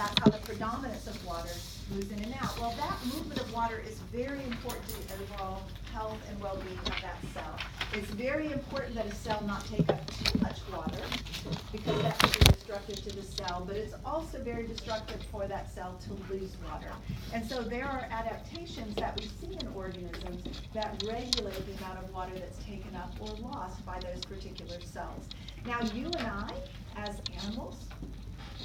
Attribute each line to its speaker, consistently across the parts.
Speaker 1: That's how the predominance of water moves in and out. Well, that movement of water is very important to the overall health and well-being of that cell. It's very important that a cell not take up too much water, because that can be destructive to the cell, but it's also very destructive for that cell to lose water. And so there are adaptations that we see in organisms that regulate the amount of water that's taken up or lost by those particular cells. Now, you and I, as animals,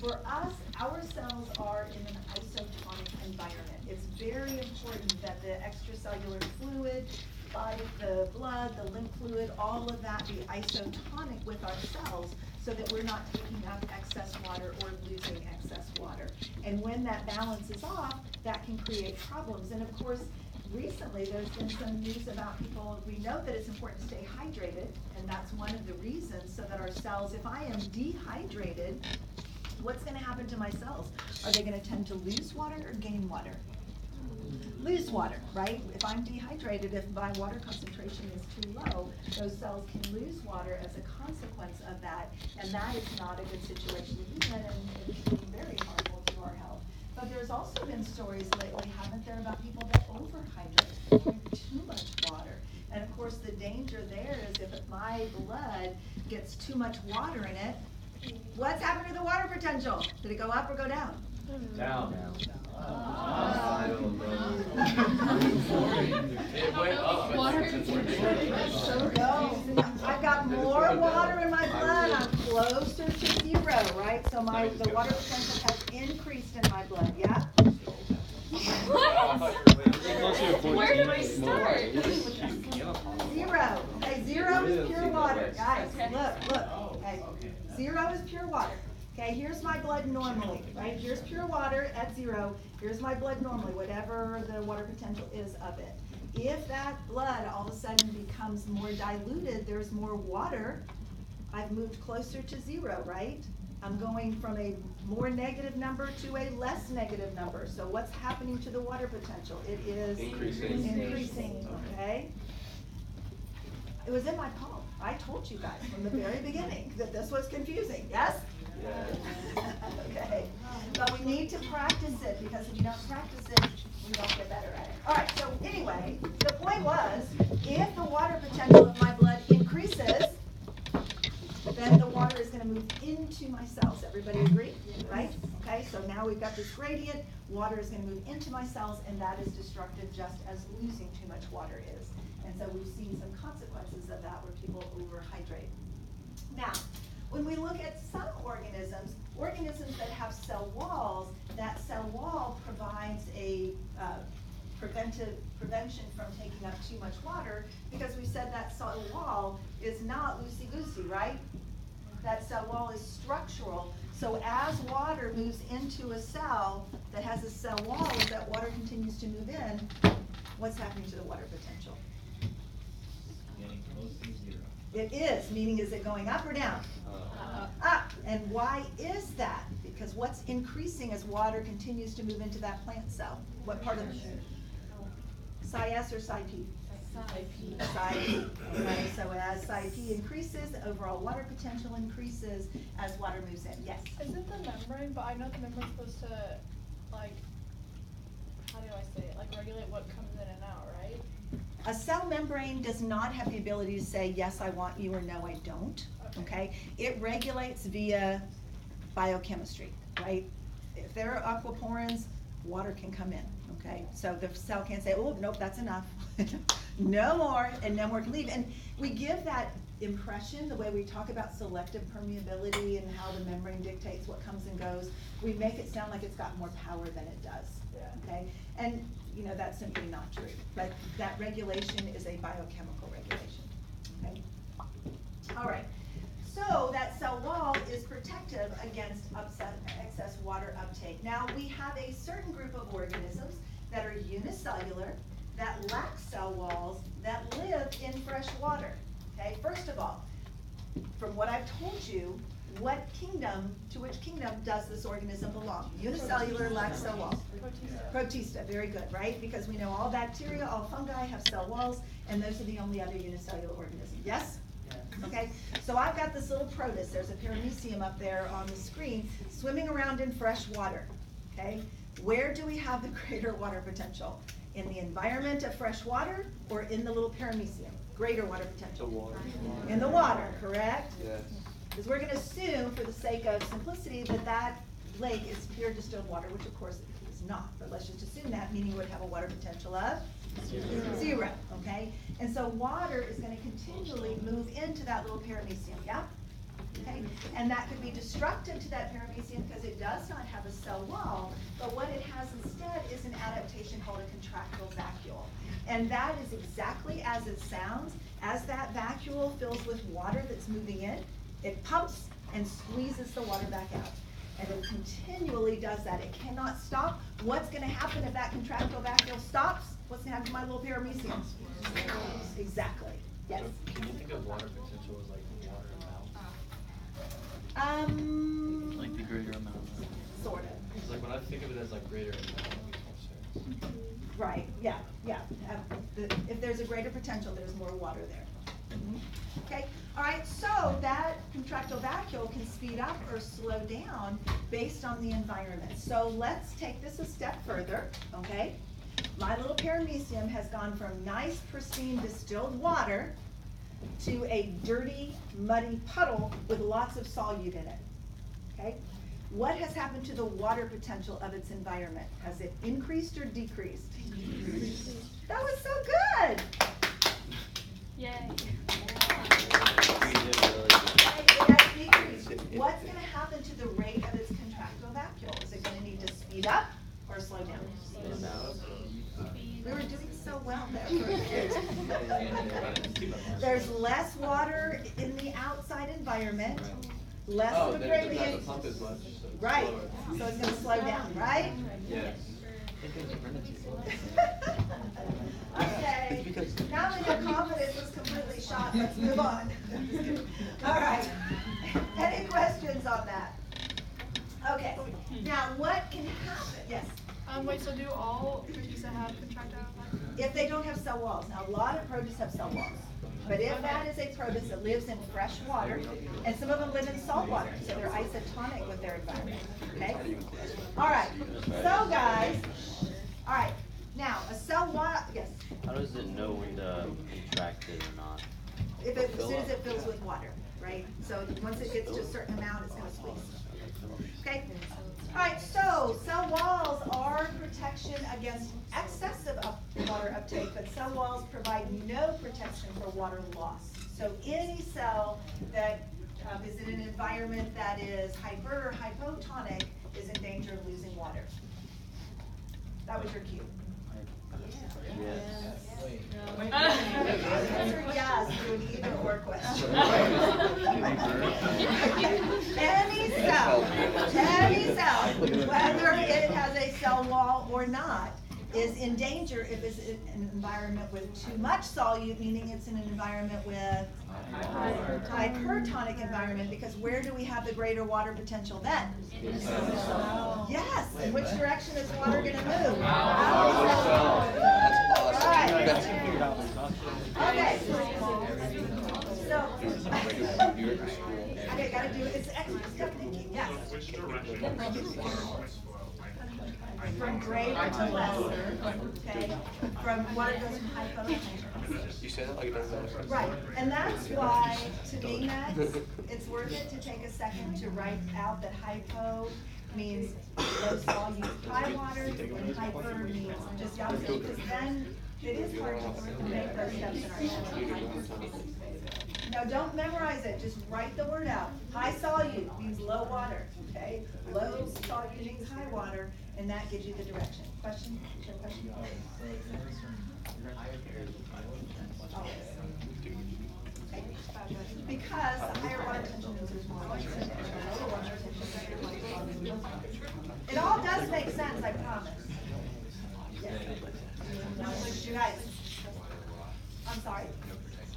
Speaker 1: for us, our cells are in an isotonic environment. It's very important that the extracellular fluid, like the blood, the lymph fluid, all of that be isotonic with our cells so that we're not taking up excess water or losing excess water. And when that balance is off, that can create problems. And of course, recently there's been some news about people, we know that it's important to stay hydrated, and that's one of the reasons, so that our cells, if I am dehydrated, what's going to happen to my cells? Are they going to tend to lose water or gain water? Lose water, right? If I'm dehydrated, if my water concentration is too low, those cells can lose water as a consequence of that, and that is not a good situation to be in, and it can be very harmful to our health. But there's also been stories lately, haven't there, about people that overhydrate, drink too much water. And of course, the danger there is if my blood gets too much water in it, what's happened to the water potential? Did it go up or go down?
Speaker 2: Down.
Speaker 3: It went up.
Speaker 1: I've got more water in my blood. I'm closer to zero, right? So the water potential has increased in my blood. Yeah.
Speaker 3: What? Where do I start?
Speaker 1: Zero. Okay, zero is pure water, guys. Look. Okay, zero is pure water. Okay, here's my blood normally, right? Here's pure water at zero. Here's my blood normally, whatever the water potential is of it. If that blood all of a sudden becomes more diluted, there's more water, I've moved closer to zero, right? I'm going from a more negative number to a less negative number. So what's happening to the water potential? It is increasing, okay? It was in my palm. I told you guys from the very beginning that this was confusing, yes? Okay, but we need to practice it, because if you don't practice it, we don't get better at it. All right, so anyway, the point was, if the water potential of my blood increases, then the water is going to move into my cells. Everybody agree? Right? Okay, so now we've got this gradient. Water is going to move into my cells, and that is destructive just as losing too much water is. And so we've seen some consequences of that where people overhydrate. Now, when we look at some organisms that have cell walls, that cell wall provides a prevention from taking up too much water, because we said that cell wall is not loosey-goosey, right? That cell wall is structural. So as water moves into a cell that has a cell wall, as that water continues to move in, what's happening to the water potential?
Speaker 2: Getting close to zero.
Speaker 1: It is, meaning is it going up or down? Up. And why is that? Because what's increasing as water continues to move into that plant cell? What part of the Psi S or Psi P? Psi P. Okay, so as Psi P increases, the overall water potential increases as water moves in. Yes?
Speaker 4: Isn't the membrane, but I know the membrane's supposed to, like, how do I say it? Like, regulate what comes in and out, right?
Speaker 1: A cell membrane does not have the ability to say, yes, I want you, or no, I don't. Okay? It regulates via biochemistry, right? If there are aquaporins, water can come in, okay? So the cell can't say, oh, nope, that's enough. No more, and no more can leave. And we give that impression, the way we talk about selective permeability and how the membrane dictates what comes and goes, we make it sound like it's got more power than it does, okay? And, you know, that's simply not true. But that regulation is a biochemical regulation, okay? All right. So that cell wall is protective against excess water uptake. Now we have a certain group of organisms that are unicellular, that lack cell walls, that live in fresh water. Okay, first of all, from what I've told you, to which kingdom does this organism belong? Unicellular, lacks cell walls. Protista, very good, right? Because we know all bacteria, all fungi have cell walls, and those are the only other unicellular organisms. Yes? Okay, so I've got this little protist. There's a paramecium up there on the screen swimming around in fresh water. okay? Where do we have the greater water potential? In the environment of fresh water or in the little paramecium? Greater water potential.
Speaker 3: The water.
Speaker 1: In the water, correct?
Speaker 3: Yes.
Speaker 1: Because we're gonna assume, for the sake of simplicity, that that lake is pure distilled water, which of course it is not, but let's just assume that, meaning it would have a water potential of? Zero, okay? And so water is gonna continually move into that little paramecium, yeah? Okay, and that could be destructive to that paramecium because it does not have a cell wall, but what it has instead is an adaptation called a contractile vacuole. And that is exactly as it sounds. As that vacuole fills with water that's moving in, it pumps and squeezes the water back out. And it continually does that. It cannot stop. What's gonna happen if that contractile vacuole stops? What's gonna happen to my little paramecium? Exactly, yes.
Speaker 3: So can you think of water potential as like water amount?
Speaker 5: Like the greater amount.
Speaker 1: Sort of.
Speaker 3: It's like when I think of it as like greater amount, it makes more sense.
Speaker 1: Right, yeah, yeah. If there's a greater potential, there's more water there. Okay, all right, so that contractile vacuole can speed up or slow down based on the environment. So let's take this a step further, okay? My little paramecium has gone from nice, pristine, distilled water to a dirty, muddy puddle with lots of solute in it, okay? What has happened to the water potential of its environment? Has it increased or decreased? That was so good!
Speaker 4: Yay.
Speaker 1: It has decreased. What's gonna happen to the rate of its contractile vacuole? Is it gonna need to speed up or slow down? We were doing so well there. There's less water in the outside environment, less
Speaker 3: Oh,
Speaker 1: of a
Speaker 3: then it doesn't have
Speaker 1: gradient.
Speaker 3: to pump as much, so it's
Speaker 1: Right,
Speaker 3: slower.
Speaker 1: so it's gonna slow down, right?
Speaker 3: Yes.
Speaker 1: Okay, now that your confidence was completely shot, let's move on. All right, any questions on that? Okay, now what can happen? Yes,
Speaker 4: Wait, so do all produce that have contractile vacuole?
Speaker 1: if they don't have cell walls. Now, a lot of produce have cell walls. But if that is a produce that lives in fresh water, and some of them live in salt water, so they're isotonic with their environment, okay? All right, so guys, all right, now, a cell wall, yes,
Speaker 5: How does it know when to contract it or not?
Speaker 1: if it, as soon as it fills with water, right? So once it gets to a certain amount, it's gonna squeeze, okay? All right, so cell walls are protection against excessive water uptake, but cell walls provide no protection for water loss. So any cell that is in an environment that is hyper or hypotonic is in danger of losing water. That was your cue.
Speaker 5: Yes.
Speaker 1: Answer yes to an either or question. Any cell, whether it has a cell wall or not, is in danger if it's in an environment with too much solute, meaning it's in an environment with hypertonic environment, because where do we have the greater water potential then? Yes, in which direction is water gonna move? Right. Okay. So, okay, gotta do, it's extra step thinking, yes.
Speaker 6: Which direction is the water always flow?
Speaker 1: From greater to lesser, okay, from water goes from hypo to hyper.
Speaker 3: You say that like it doesn't.
Speaker 1: Right, and that's why, to me, Max, it's worth it to take a second to write out that hypo means low solute high waters, and hyper means just the opposite, because then it is hard to make those steps in our head. Now, don't memorize it, just write the word out. High solute means low water, okay? Low solute means high water, and that gives you the direction. Question? Is there a question? Always. Okay. Because the higher water tension means there's more moisture there, the lower water tension. It all does make sense, I promise. Yes. Now, you guys, I'm sorry.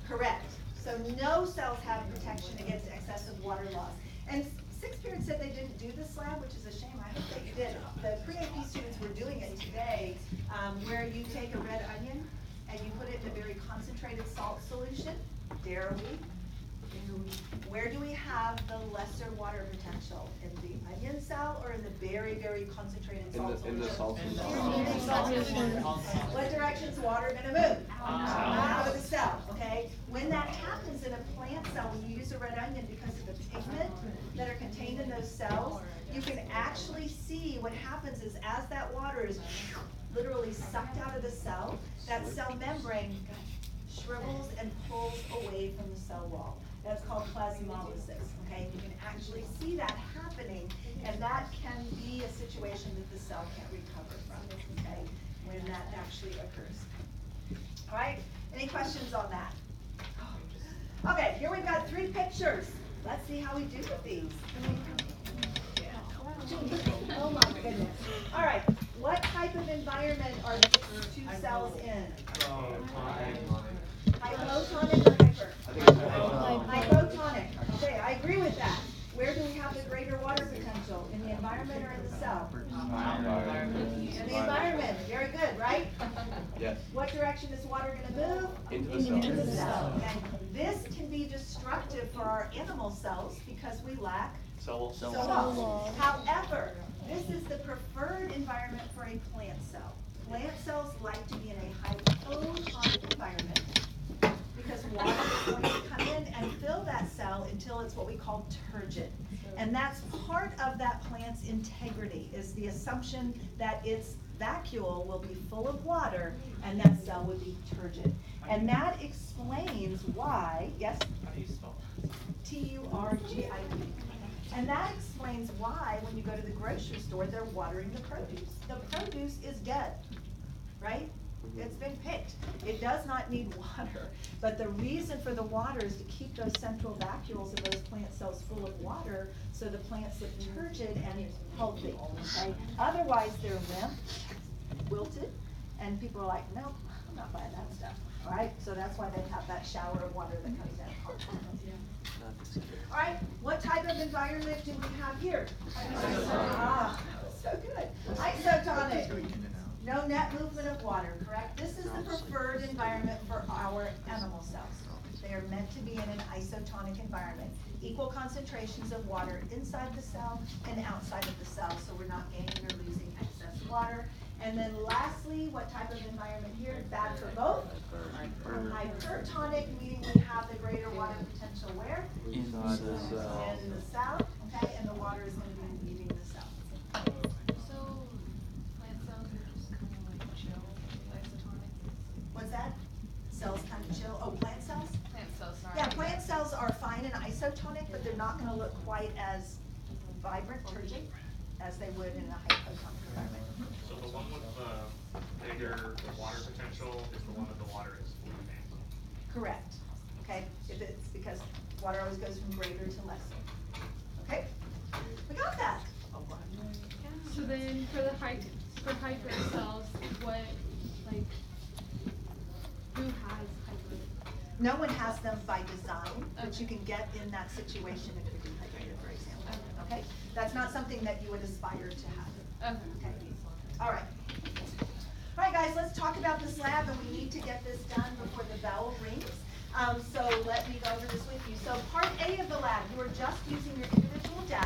Speaker 1: Correct. So no cells have protection against excessive water loss. And sixth period said they didn't do this lab, which is a shame. I hope that you did. The pre-AP students were doing it today, where you take a red onion and you put it in a very concentrated salt solution. Dare we? Where do we have the lesser water potential? In the onion cell or in the very, very concentrated salt solution?
Speaker 7: In the salt
Speaker 4: In the
Speaker 7: solution.
Speaker 1: What direction's water gonna move? Out of the cell, okay? When that happens in a plant cell, when you use a red onion, because of the pigment that are contained in those cells, you can actually see what happens is as that water is literally sucked out of the cell, that cell membrane shrivels and pulls away from the cell wall. That's called plasmolysis, okay? You can actually see that happening, and that can be a situation that the cell can't recover from, okay? When that actually occurs. All right, any questions on that? Okay, here we've got 3 pictures. Let's see how we do with these. Oh my goodness. All right, what type of environment are these 2 cells in? Hypotonic or hyper? Hypotonic. Okay, I agree with that. Where do we have the greater water potential? In the environment or in the cell? In the environment. Very good, right?
Speaker 7: Yes.
Speaker 1: What direction is water gonna move?
Speaker 7: Into the cell.
Speaker 1: Okay. This can be destructive for our animal cells because we lack
Speaker 3: Cell
Speaker 1: cells. However, this is the preferred environment for a plant cell. Plant cells like to be in a hypotonic environment because water is going to come in and fill that cell until it's what we call turgid. And that's part of that plant's integrity, is the assumption that its vacuole will be full of water and that cell would be turgid. And that explains why, yes?
Speaker 3: How do you spell?
Speaker 1: Turgid. And that explains why when you go to the grocery store, they're watering the produce. The produce is dead, right? It's been picked. It does not need water. But the reason for the water is to keep those central vacuoles of those plant cells full of water so the plants look turgid and healthy, okay? Otherwise, they're limp, wilted, and people are like, nope, I'm not buying that stuff, all right? So that's why they have that shower of water that comes in. All right, what type of environment do we have here? Ah, so good. Isotonic. No net movement of water, correct? This is the preferred environment for our animal cells. They are meant to be in an isotonic environment. Equal concentrations of water inside the cell and outside of the cell, so we're not gaining or losing excess water. And then lastly, what type of environment here? Bad for both. Hypertonic, meaning we have the greater water potential where?
Speaker 7: Inside the cell.
Speaker 1: In the cell, okay, and the water is going to be leaving the cell.
Speaker 4: So, plant cells are just kind of like chill, isotonic?
Speaker 1: What's that? Cells kind of chill. Oh, plant cells?
Speaker 4: Plant cells, sorry.
Speaker 1: Yeah, plant cells are fine and isotonic, but they're not going to look quite as vibrant, turgid, as they would in a hypotonic environment.
Speaker 6: So the one with the bigger water potential is the one that the water is leaving.
Speaker 1: Correct. Okay, if it's because water always goes from greater to lesser. Okay, we got that.
Speaker 8: So then for the for hyper cells, what, like, who has hyper?
Speaker 1: No one has them by design, but you can get in that situation if you're dehydrated, for example. Okay, that's not something that you would aspire to have.
Speaker 8: Okay.
Speaker 1: Okay, all right. All right, guys, let's talk about this lab, and we need to get this done before the bell rings. So let me go over this with you. So part A of the lab, you are just using your individual data.